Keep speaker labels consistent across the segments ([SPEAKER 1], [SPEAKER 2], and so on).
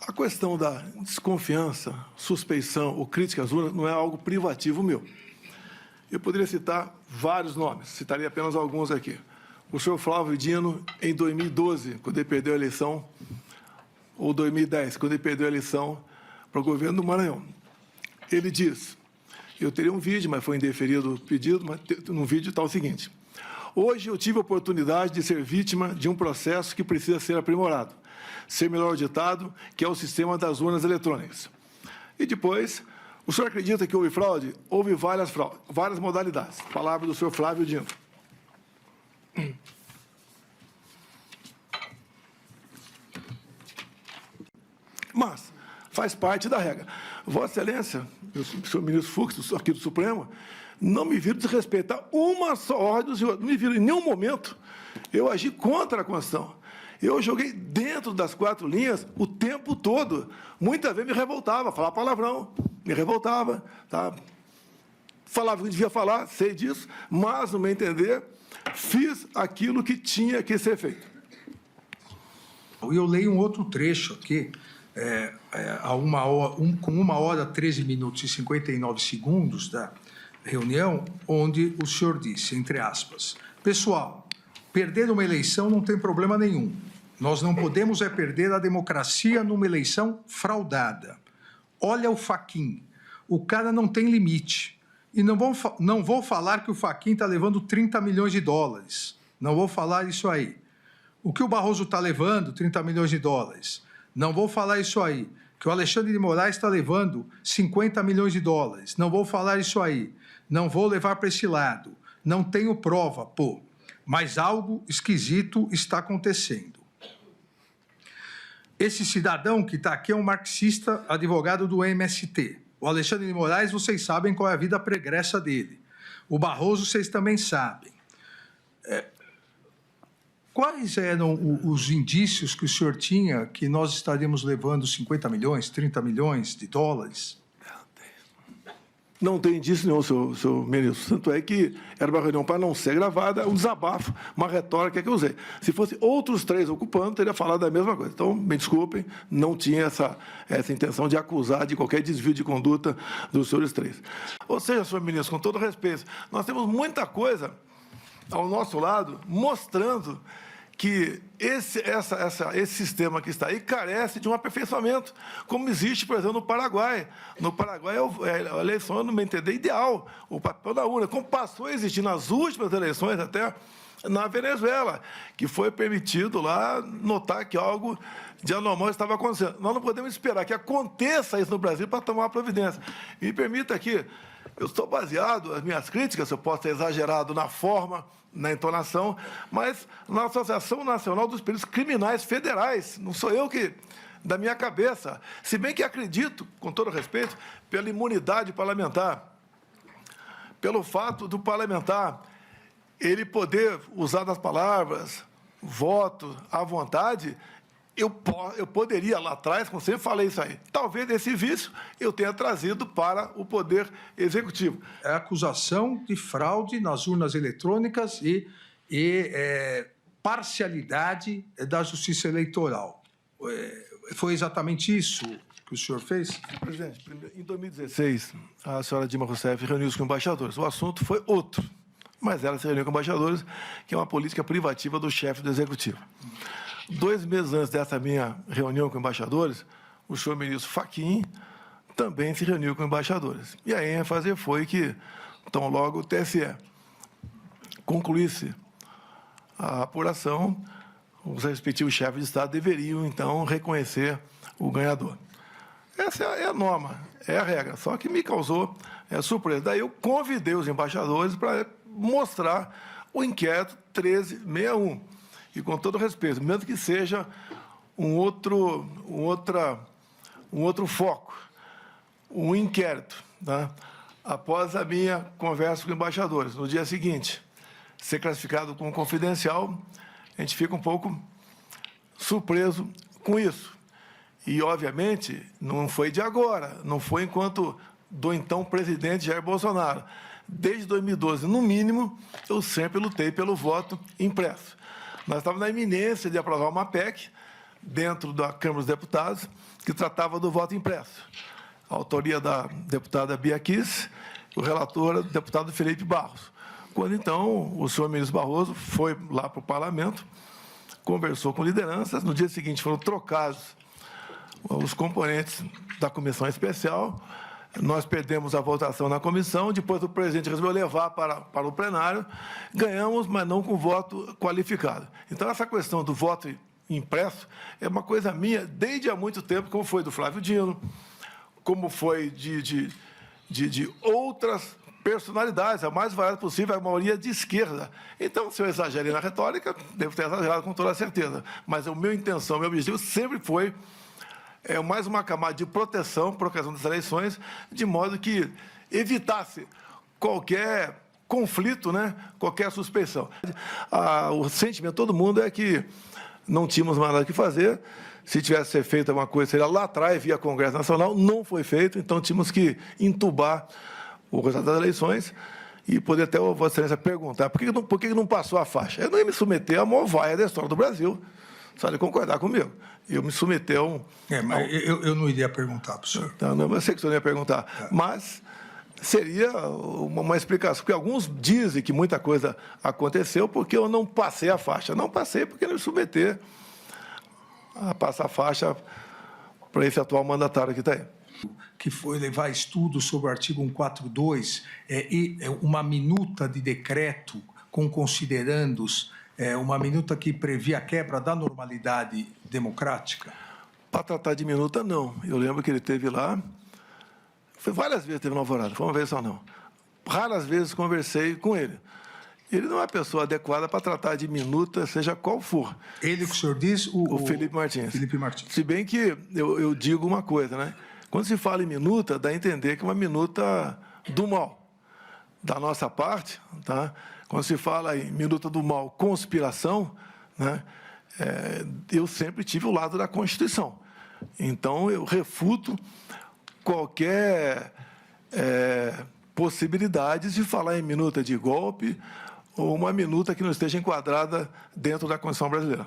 [SPEAKER 1] A questão da desconfiança, suspeição ou crítica às urnas não é algo privativo meu. Eu poderia citar vários nomes, citaria apenas alguns aqui. O senhor Flávio Dino, em 2012, quando ele perdeu a eleição, ou 2010, quando ele perdeu a eleição para o governo do Maranhão. Ele diz, eu teria um vídeo, mas foi indeferido o pedido, mas no vídeo está o seguinte: hoje eu tive a oportunidade de ser vítima de um processo que precisa ser aprimorado, ser melhor auditado, que é o sistema das urnas eletrônicas. E depois, o senhor acredita que houve fraude? Houve várias modalidades. Palavra do senhor Flávio Dino. Mas faz parte da regra. Vossa Excelência, o senhor ministro Fux, aqui do Supremo, não me viram desrespeitar uma só ordem do senhor. Não me viram em nenhum momento eu agi contra a Constituição. Eu joguei dentro das 4 linhas o tempo todo. Muitas vezes me revoltava, falava palavrão, me revoltava, tá? Falava o que devia falar, sei disso, mas, no meu entender, fiz aquilo que tinha que ser feito.
[SPEAKER 2] Eu leio um outro trecho aqui, com 1h, 13 minutos e 59 segundos da reunião, onde o senhor disse, entre aspas, pessoal, perder uma eleição não tem problema nenhum. Nós não podemos perder a democracia numa eleição fraudada. Olha o Fachin, o cara não tem limite. E não vou falar que o Fachin está levando 30 milhões de dólares. Não vou falar isso aí. O que o Barroso está levando, 30 milhões de dólares. Não vou falar isso aí. Que o Alexandre de Moraes está levando 50 milhões de dólares. Não vou falar isso aí. Não vou levar para esse lado. Não tenho prova, pô. Mas algo esquisito está acontecendo. Esse cidadão que está aqui é um marxista, advogado do MST. O Alexandre de Moraes, vocês sabem qual é a vida pregressa dele. O Barroso, vocês também sabem. Quais eram os indícios que o senhor tinha que nós estaríamos levando 50 milhões, 30 milhões de dólares?
[SPEAKER 1] Não tem indício nenhum, senhor ministro. Tanto é que era uma reunião para não ser gravada, um desabafo, uma retórica que eu usei. Se fosse outros 3 ocupando, teria falado a mesma coisa. Então, me desculpem, não tinha essa intenção de acusar de qualquer desvio de conduta dos senhores 3. Ou seja, senhor ministro, com todo respeito, nós temos muita coisa ao nosso lado mostrando que esse sistema que está aí carece de um aperfeiçoamento, como existe, por exemplo, no Paraguai. No Paraguai, a eleição, no meu entender, ideal, o papel da urna, como passou a existir nas últimas eleições, até na Venezuela, que foi permitido lá notar que algo de anormal estava acontecendo. Nós não podemos esperar que aconteça isso no Brasil para tomar providência. Me permita aqui, eu estou baseado, as minhas críticas, eu posso ter exagerado na forma, na entonação, mas na Associação Nacional dos Peritos Criminais Federais, não sou eu que, da minha cabeça, se bem que acredito, com todo respeito, pela imunidade parlamentar, pelo fato do parlamentar ele poder usar das palavras, voto, à vontade, eu poderia, lá atrás, como sempre falei isso aí, talvez esse vício eu tenha trazido para o Poder Executivo.
[SPEAKER 2] É a acusação de fraude nas urnas eletrônicas e parcialidade da Justiça Eleitoral. Foi exatamente isso que o senhor fez?
[SPEAKER 1] Presidente, em 2016, a senhora Dilma Rousseff reuniu-se com embaixadores. O assunto foi outro, mas ela se reuniu com embaixadores, que é uma política privativa do chefe do Executivo. 2 meses antes dessa minha reunião com embaixadores, o senhor ministro Fachin também se reuniu com embaixadores. E a ênfase foi que, tão logo o TSE concluísse a apuração, os respectivos chefes de Estado deveriam, então, reconhecer o ganhador. Essa é a norma, é a regra, só que me causou surpresa. Daí eu convidei os embaixadores para mostrar o inquérito 1361. E, com todo respeito, mesmo que seja um outro foco, um inquérito, tá? Após a minha conversa com embaixadores, no dia seguinte, ser classificado como confidencial, a gente fica um pouco surpreso com isso. E, obviamente, não foi de agora, não foi enquanto do então presidente Jair Bolsonaro. Desde 2012, no mínimo, eu sempre lutei pelo voto impresso. Nós estávamos na iminência de aprovar uma PEC dentro da Câmara dos Deputados, que tratava do voto impresso. A autoria da deputada Bia Kicis, o relator, o deputado Felipe Barros. Quando, então, o senhor ministro Barroso foi lá para o parlamento, conversou com lideranças, no dia seguinte foram trocados os componentes da comissão especial, nós perdemos a votação na comissão, depois o presidente resolveu levar para o plenário, ganhamos, mas não com voto qualificado. Então, essa questão do voto impresso é uma coisa minha desde há muito tempo, como foi do Flávio Dino, como foi de outras personalidades, a mais variada possível, a maioria de esquerda. Então, se eu exagerei na retórica, devo ter exagerado com toda certeza. Mas a minha intenção, meu objetivo sempre foi mais uma camada de proteção por ocasião das eleições, de modo que evitasse qualquer conflito, né? Qualquer suspeição. O sentimento de todo mundo é que não tínhamos mais nada o que fazer. Se tivesse ser feito alguma coisa, seria lá atrás, via Congresso Nacional. Não foi feito, então tínhamos que entubar o resultado das eleições e poder até a Vossa Excelência perguntar por que não passou a faixa. Eu não ia me submeter à maior vaia da história do Brasil, só de concordar comigo. Eu me submeter a um...
[SPEAKER 2] mas eu não iria perguntar para o senhor.
[SPEAKER 1] Não, eu sei que o senhor não ia perguntar, mas seria uma explicação, porque alguns dizem que muita coisa aconteceu porque eu não passei a faixa. Não passei porque não me submeter a passar a faixa para esse atual mandatário que está aí.
[SPEAKER 2] Que foi levar estudos sobre o artigo 142 e uma minuta de decreto com considerandos, uma minuta que previa a quebra da normalidade democrática?
[SPEAKER 1] Para tratar de minuta, não. Eu lembro que ele teve lá, foi várias vezes teve na Alvorada, foi uma vez só não. Raras vezes conversei com ele. Ele não é a pessoa adequada para tratar de minuta, seja qual for.
[SPEAKER 2] Ele que o senhor diz?
[SPEAKER 1] O Felipe Martins.
[SPEAKER 2] Felipe Martins.
[SPEAKER 1] Se bem que eu digo uma coisa, né? Quando se fala em minuta, dá a entender que é uma minuta do mal. Da nossa parte, tá? Quando se fala em minuta do mal, conspiração, né? Eu sempre tive o lado da Constituição. Então, eu refuto qualquer possibilidade de falar em minuta de golpe ou uma minuta que não esteja enquadrada dentro da Constituição brasileira.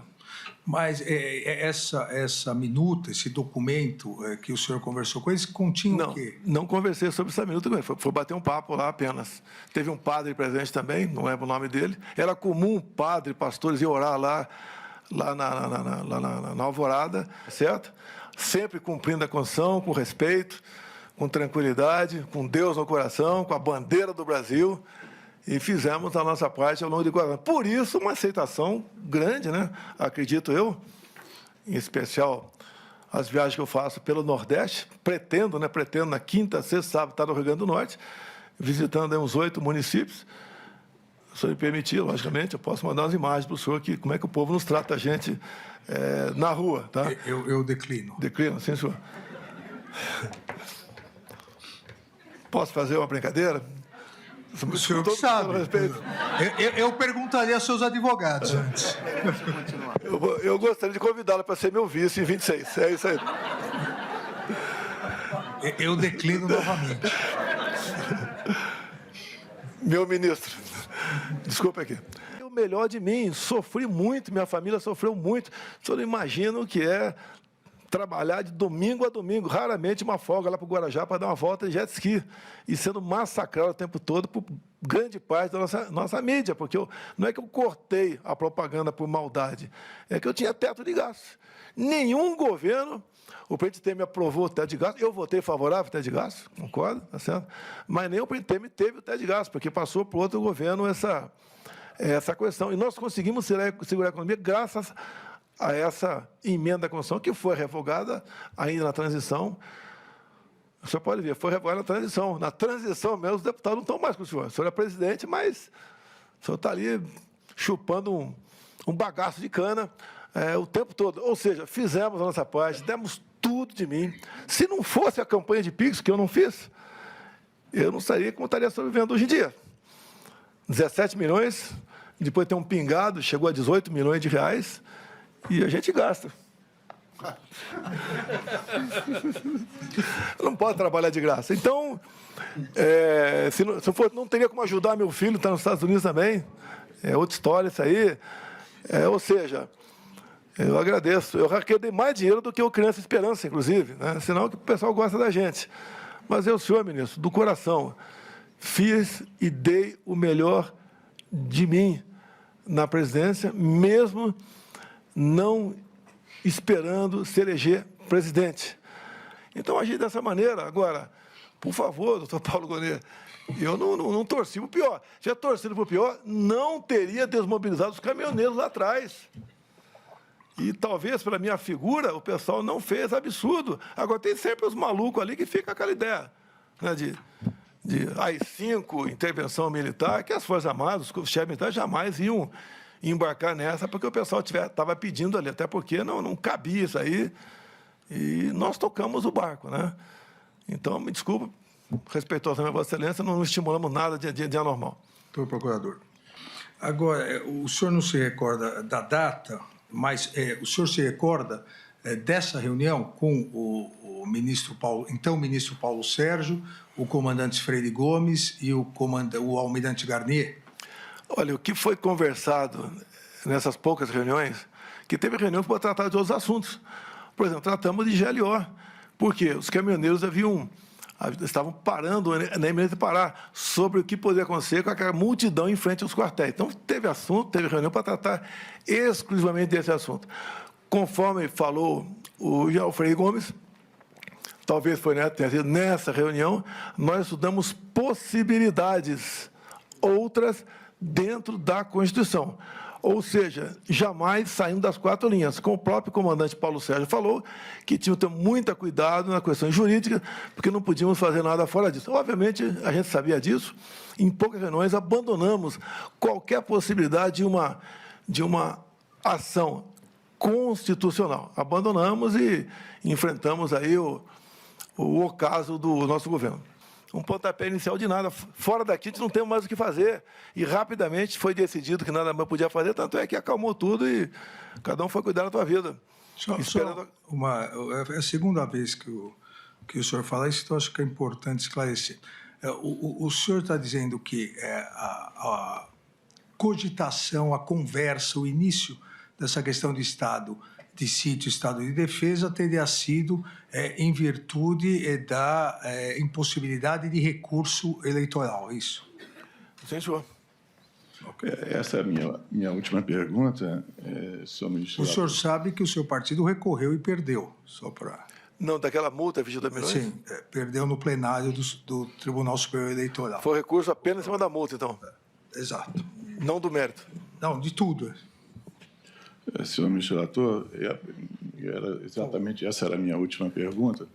[SPEAKER 2] Mas essa minuta, esse documento que o senhor conversou com eles, continha o quê?
[SPEAKER 1] Não conversei sobre essa minuta, foi bater um papo lá apenas. Teve um padre presente também, não lembro o nome dele. Era comum padre, pastores, ir orar lá na Alvorada, certo? Sempre cumprindo a Constituição, com respeito, com tranquilidade, com Deus no coração, com a bandeira do Brasil. E fizemos a nossa parte ao longo de 4 anos. Por isso, uma aceitação grande, né? Acredito eu, em especial as viagens que eu faço pelo Nordeste, pretendo na quinta, sexta, sábado, estar no Rio Grande do Norte, visitando aí uns 8 municípios. Se o senhor me permitir, logicamente, eu posso mandar umas imagens para o senhor, como é que o povo nos trata a gente na rua. Tá?
[SPEAKER 2] Eu declino.
[SPEAKER 1] Declino, sim, senhor. Posso fazer uma brincadeira?
[SPEAKER 2] O senhor que sabe. Eu perguntaria aos seus advogados antes.
[SPEAKER 1] Eu gostaria de convidá-lo para ser meu vice em 26. É isso aí.
[SPEAKER 2] Eu declino novamente.
[SPEAKER 1] Meu ministro, desculpa aqui. O melhor de mim, sofri muito, minha família sofreu muito. O senhor não imagina o que é trabalhar de domingo a domingo, raramente uma folga lá para o Guarajá para dar uma volta de jet ski, e sendo massacrado o tempo todo por grande parte da nossa mídia, porque não é que eu cortei a propaganda por maldade, é que eu tinha teto de gastos. Nenhum governo, o presidente Temer aprovou o teto de gastos, eu votei favorável ao teto de gastos, concordo, tá certo? Mas nem o presidente Temer teve o teto de gastos, porque passou para outro governo essa questão. E nós conseguimos segurar a economia graças a essa emenda da Constituição, que foi revogada ainda na transição. O senhor pode ver, foi revogada na transição. Na transição mesmo, os deputados não estão mais com o senhor. O senhor é presidente, mas o senhor está ali chupando um bagaço de cana o tempo todo. Ou seja, fizemos a nossa parte, demos tudo de mim. Se não fosse a campanha de Pix, que eu não fiz, eu não estaria como estaria sobrevivendo hoje em dia. 17 milhões, depois tem um pingado, chegou a 18 milhões de reais, e a gente gasta. Não pode trabalhar de graça. Então, se não teria como ajudar meu filho, está nos Estados Unidos também. É outra história isso aí. Ou seja, Eu agradeço. Eu dei mais dinheiro do que o Criança Esperança, inclusive, né? Senão que o pessoal gosta da gente. Mas eu, senhor ministro, do coração, fiz e dei o melhor de mim na presidência, mesmo não esperando se eleger presidente. Então, agir dessa maneira. Agora, por favor, doutor Paulo Gonet, eu não torci para o pior. Se tivesse torcido para o pior, não teria desmobilizado os caminhoneiros lá atrás. E talvez, pela minha figura, o pessoal não fez absurdo. Agora, tem sempre os malucos ali que ficam com aquela ideia, né, de AI-5, intervenção militar, que as Forças Armadas, os chefes militares jamais iam embarcar nessa, porque o pessoal estava pedindo ali, até porque não cabia isso aí, e nós tocamos o barco, né? Então, me desculpa, respeitosamente, Vossa Excelência, não estimulamos nada de anormal.
[SPEAKER 2] Doutor Procurador. Agora, o senhor não se recorda da data, mas o senhor se recorda dessa reunião com o ministro Paulo, então ministro Paulo Sérgio, o comandante Freire Gomes e o almirante Garnier?
[SPEAKER 1] Olha, o que foi conversado nessas poucas reuniões, que teve reunião para tratar de outros assuntos. Por exemplo, tratamos de GLO, porque os caminhoneiros estavam parando na iminência de parar sobre o que poderia acontecer com aquela multidão em frente aos quartéis. Então, teve reunião para tratar exclusivamente desse assunto. Conforme falou o Freire Gomes, talvez tenha sido nessa reunião, nós estudamos possibilidades outras dentro da Constituição. Ou seja, jamais saindo das quatro linhas. Como o próprio comandante Paulo Sérgio falou, que tinha que ter muito cuidado na questão jurídica, porque não podíamos fazer nada fora disso. Obviamente, a gente sabia disso. Em poucas reuniões, abandonamos qualquer possibilidade de uma ação constitucional. Abandonamos e enfrentamos aí o ocaso do nosso governo. Um pontapé inicial de nada. Fora daqui, a gente não tem mais o que fazer. E, rapidamente, foi decidido que nada mais podia fazer, tanto é que acalmou tudo e cada um foi cuidar da sua vida.
[SPEAKER 2] É a segunda vez que o senhor fala isso, então acho que é importante esclarecer. O senhor está dizendo que a cogitação, a conversa, o início dessa questão de Estado de sítio, Estado de defesa, teria sido em virtude da impossibilidade de recurso eleitoral, é isso?
[SPEAKER 1] Sim, senhor.
[SPEAKER 3] Okay. Essa é a minha última pergunta, senhor ministro.
[SPEAKER 2] O senhor sabe que o seu partido recorreu e perdeu, só para...
[SPEAKER 1] Não, daquela multa, 22 milhões?
[SPEAKER 2] Sim, perdeu no plenário do Tribunal Superior Eleitoral.
[SPEAKER 1] Foi recurso apenas em cima da multa, então?
[SPEAKER 2] Exato.
[SPEAKER 1] Não do mérito?
[SPEAKER 2] Não, de tudo.
[SPEAKER 3] Senhor ministro relator, exatamente essa era a minha última pergunta.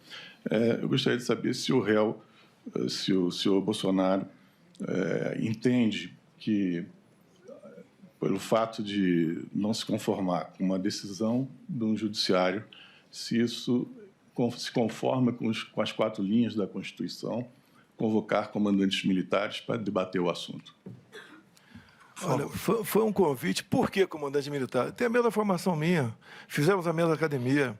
[SPEAKER 3] Eu gostaria de saber se o réu, se o senhor Bolsonaro entende que, pelo fato de não se conformar com uma decisão do judiciário, se isso se conforma com as quatro linhas da Constituição, convocar comandantes militares para debater o assunto.
[SPEAKER 1] Olha, foi um convite. Por que comandante militar? Tem a mesma formação minha, fizemos a mesma academia,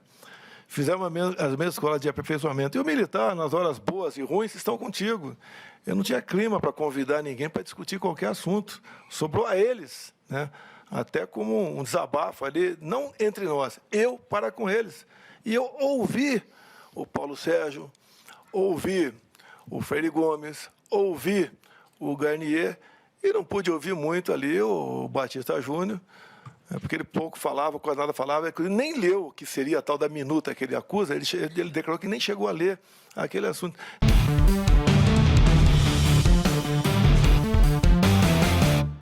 [SPEAKER 1] fizemos as mesmas escolas de aperfeiçoamento. E o militar, nas horas boas e ruins, estão contigo. Eu não tinha clima para convidar ninguém para discutir qualquer assunto. Sobrou a eles, né? Até como um desabafo ali, não entre nós, eu para com eles. E eu ouvi o Paulo Sérgio, ouvi o Freire Gomes, ouvi o Garnier, e não pude ouvir muito ali o Batista Júnior, porque ele pouco falava, quase nada falava, ele nem leu o que seria a tal da minuta que ele acusa, ele declarou que nem chegou a ler aquele assunto.